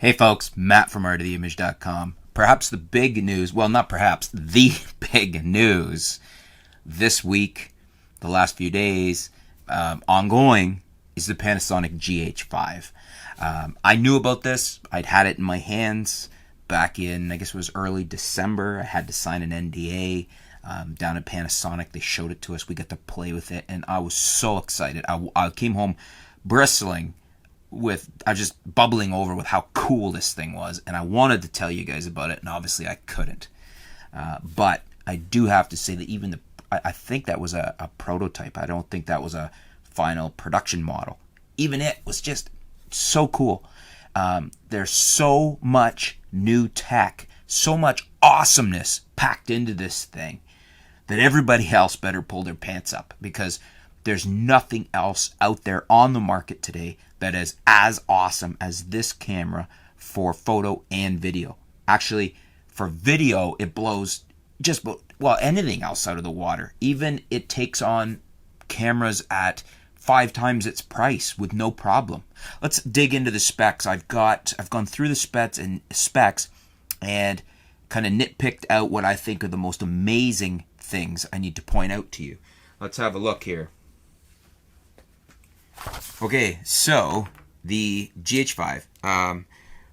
Hey folks, Matt from artoftheimage.com. Perhaps the big news, well, not perhaps, the big news this week, the last few days, ongoing, is the Panasonic GH5. I knew about this. I'd had it in my hands back in, I guess it was early December. I had to sign an NDA down at Panasonic. They showed it to us. We got to play with it, and I was so excited. I came home bristling I was just bubbling over with how cool this thing was, and I wanted to tell you guys about it, and obviously I couldn't. But I do have to say that even I think that was a prototype. I don't think that was a final production model. Even it was just so cool. There's so much new tech, so much awesomeness packed into this thing that everybody else better pull their pants up, because there's nothing else out there on the market today that is as awesome as this camera for photo and video. Actually, for video, it blows just about, well, anything else out of the water. Even it takes on cameras at 5 times its price with no problem. Let's dig into the specs. I've gone through the specs and kind of nitpicked out what I think are the most amazing things I need to point out to you. Let's have a look here. Okay, so the GH5.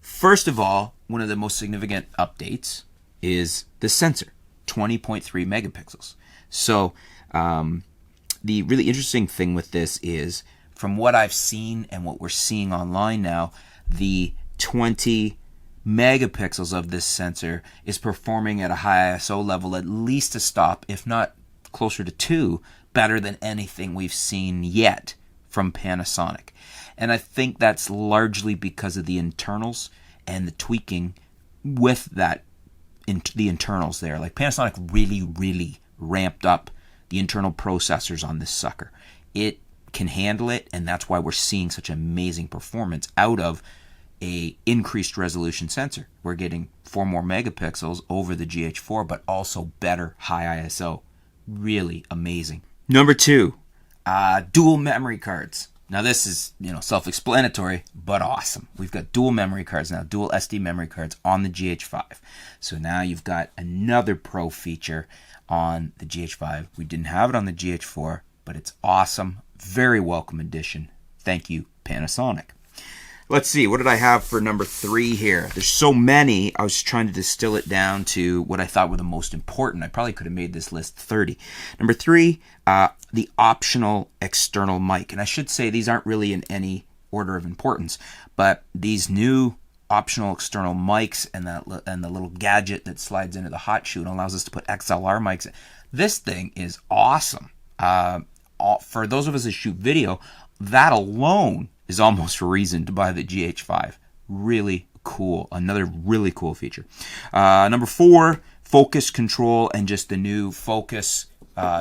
First of all, one of the most significant updates is the sensor, 20.3 megapixels. So the really interesting thing with this is, from what I've seen and what we're seeing online now, the 20 megapixels of this sensor is performing at a high ISO level, at least a stop, if not closer to 2, better than anything we've seen yet from Panasonic. And I think that's largely because of the internals and the tweaking with that, the internals there. Like, Panasonic really ramped up the internal processors on this sucker. It can handle it, and that's why we're seeing such amazing performance out of a increased resolution sensor. We're getting 4 more megapixels over the GH4, but also better high ISO. Really amazing. Number 2, dual memory cards. Now this is, self-explanatory, but awesome. We've got dual memory cards now, dual SD memory cards on the GH5. So now you've got another pro feature on the GH5. We didn't have it on the GH4, but it's awesome. Very welcome addition. Thank you, Panasonic. Let's see, what did I have for number 3 here? There's so many, I was trying to distill it down to what I thought were the most important. I probably could have made this list 30. Number 3, the optional external mic. And I should say these aren't really in any order of importance, but these new optional external mics and the little gadget that slides into the hot shoe and allows us to put XLR mics. This thing is awesome. For those of us that shoot video, that alone is almost a reason to buy the GH5. Really cool. Another really cool feature. Number 4, focus control and just the new focus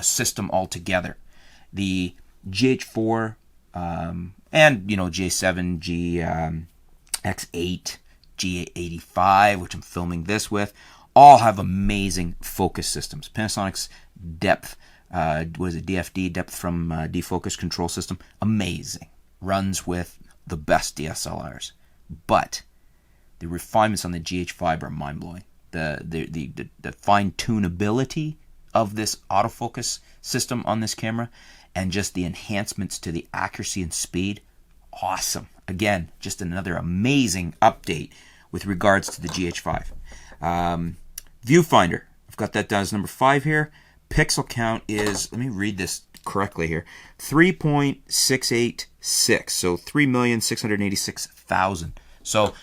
system altogether. The GH4 and J7, X8, G85, which I'm filming this with, all have amazing focus systems. Panasonic's depth, DFD, depth from defocus control system, amazing. Runs with the best DSLRs, but the refinements on the GH5 are mind-blowing. The fine-tunability of this autofocus system on this camera, and just the enhancements to the accuracy and speed, awesome. Again, just another amazing update with regards to the GH5. Viewfinder, I've got that down as number 5 here. Pixel count is, let me read this correctly here, 3.686, so 3,686,000. So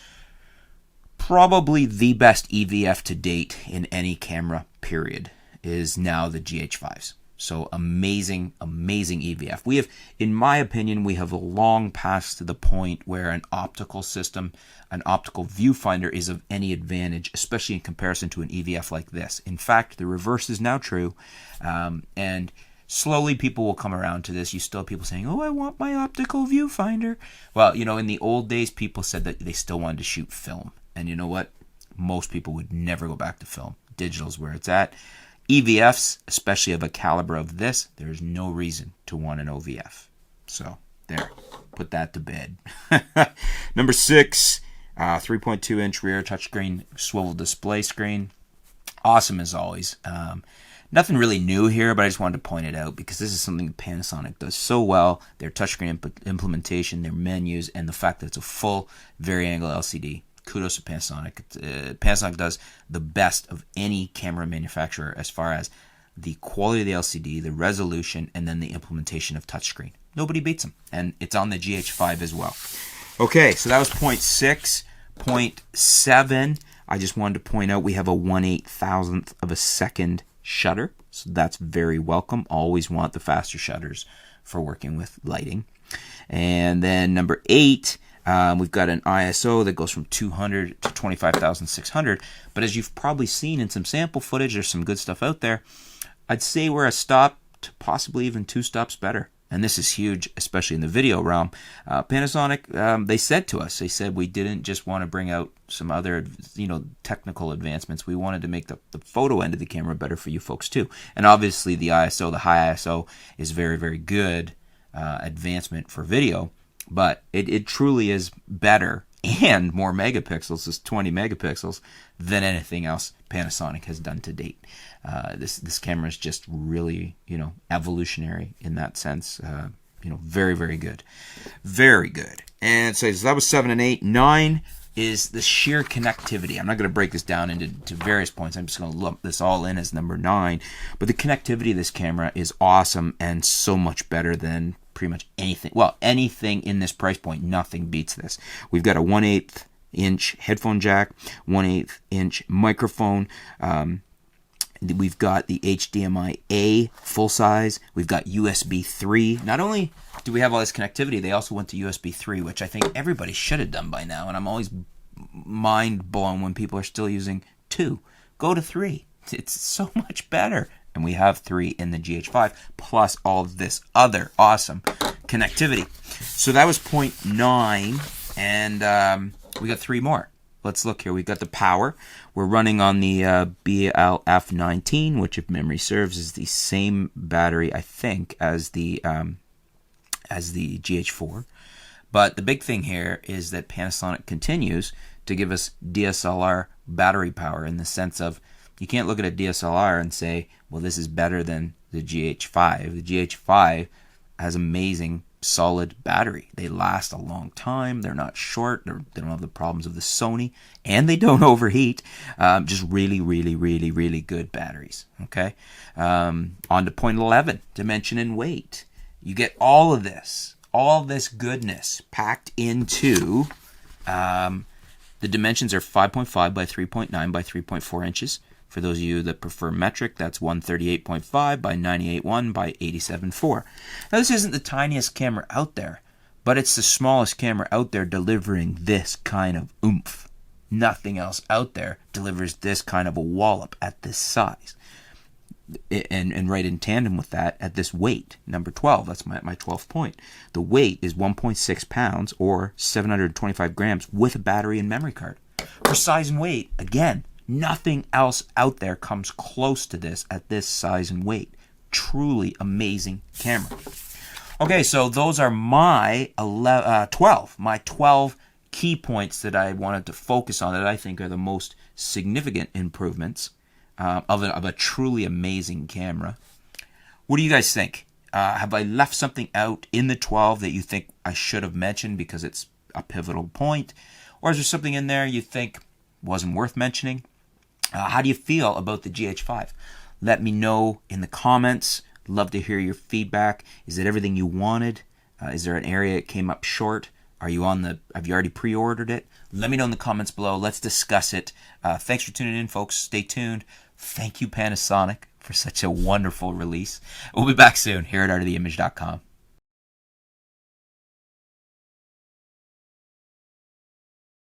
probably the best EVF to date in any camera, period, is now the GH5s. So amazing EVF. We have, in my opinion, we have long passed to the point where an optical system, an optical viewfinder is of any advantage, especially in comparison to an EVF like this. In fact, the reverse is now true, and slowly people will come around to this. You still have people saying, oh, I want my optical viewfinder. Well, in the old days, people said that they still wanted to shoot film. And you know what? Most people would never go back to film. Digital's where it's at. EVFs, especially of a caliber of this, there's no reason to want an OVF. So, there. Put that to bed. Number 6, 3.2-inch rear touchscreen swivel display screen. Awesome as always. Nothing really new here, but I just wanted to point it out because this is something Panasonic does so well. Their touchscreen implementation, their menus, and the fact that it's a full vari-angle LCD. Kudos to Panasonic. Panasonic does the best of any camera manufacturer as far as the quality of the LCD, the resolution, and then the implementation of touchscreen. Nobody beats them, and it's on the GH5 as well. Okay, so that was point 6. Point 7, I just wanted to point out we have a 1/8,000th of a second shutter, so that's very welcome. Always want the faster shutters for working with lighting. And then number 8, we've got an ISO that goes from 200 to 25,600, but as you've probably seen in some sample footage, there's some good stuff out there. I'd say we're a stop to possibly even 2 stops better. And this is huge, especially in the video realm. Panasonic, they said to us, they said we didn't just want to bring out some other, technical advancements. We wanted to make the photo end of the camera better for you folks too. And obviously the ISO, the high ISO, is very, very good advancement for video. But it truly is better and more megapixels, is 20 megapixels, than anything else Panasonic has done to date. This camera is just really, evolutionary in that sense. Very, very good. Very good. And so that was 7 and 8. 9 is the sheer connectivity. I'm not going to break this down into various points. I'm just going to lump this all in as number 9. But the connectivity of this camera is awesome and so much better than pretty much anything. Well, anything in this price point, nothing beats this. We've got a 1/8 inch headphone jack, 1/8 inch microphone. We've got the HDMI-A full size. We've got USB 3. Not only do we have all this connectivity, they also went to USB 3, which I think everybody should have done by now. And I'm always mind blown when people are still using 2. Go to 3. It's so much better. And we have 3 in the GH5, plus all of this other awesome connectivity. So that was point 9, and we got 3 more. Let's look here. We've got the power. We're running on the BLF19, which, if memory serves, is the same battery, I think, as the GH4. But the big thing here is that Panasonic continues to give us DSLR battery power, in the sense of, you can't look at a DSLR and say, well, this is better than the GH5. The GH5 has amazing, solid battery. They last a long time. They're not short. They don't have the problems of the Sony, and they don't overheat. Just really, really, really, really good batteries. Okay. On to point 11, dimension and weight. You get all of this goodness packed into, the dimensions are 5.5 by 3.9 by 3.4 inches. For those of you that prefer metric, that's 138.5 by 98.1 by 87.4. Now, this isn't the tiniest camera out there, but it's the smallest camera out there delivering this kind of oomph. Nothing else out there delivers this kind of a wallop at this size. And right in tandem with that, at this weight, number 12, that's my 12th point. The weight is 1.6 pounds or 725 grams with a battery and memory card. For size and weight, again, nothing else out there comes close to this at this size and weight. Truly amazing camera. Okay, so those are my 12 key points that I wanted to focus on, that I think are the most significant improvements of a truly amazing camera. What do you guys think? Have I left something out in the 12 that you think I should have mentioned because it's a pivotal point? Or is there something in there you think wasn't worth mentioning? How do you feel about the GH5? Let me know in the comments. Love to hear your feedback. Is it everything you wanted? Is there an area it came up short? Have you already pre-ordered it? Let me know in the comments below. Let's discuss it. Thanks for tuning in, folks. Stay tuned. Thank you, Panasonic, for such a wonderful release. We'll be back soon here at artoftheimage.com.